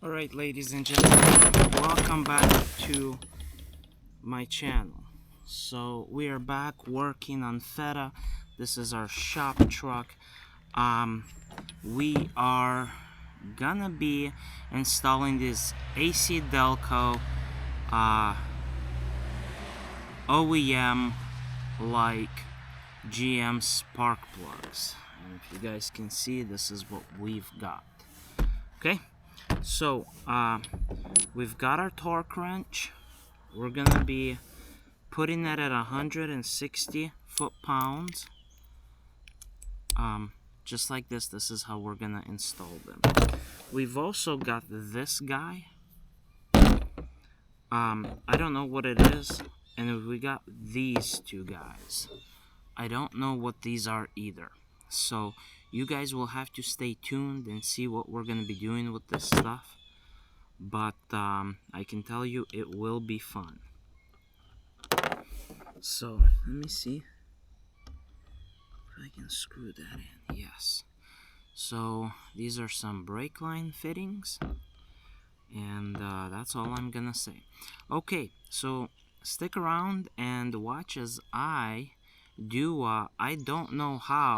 Alright, ladies and gentlemen, welcome back to my channel. So we are back working on Feta. This is our shop truck. We are gonna be installing this AC Delco OEM like GM spark plugs. And if you guys can see, this is what we've got. Okay, so we've got our torque wrench. We're gonna be putting that at 160 foot-pounds. Just like this. This is how we're gonna install them. We've also got this guy. I don't know what it is. And we got these two guys. I don't know what these are either. So you guys will have to stay tuned and see what we're gonna be doing with this stuff. But I can tell you it will be fun. So let me see if I can screw that in. Yes. So these are some brake line fittings, and that's all I'm gonna say. Okay, so stick around and watch as I do I don't know how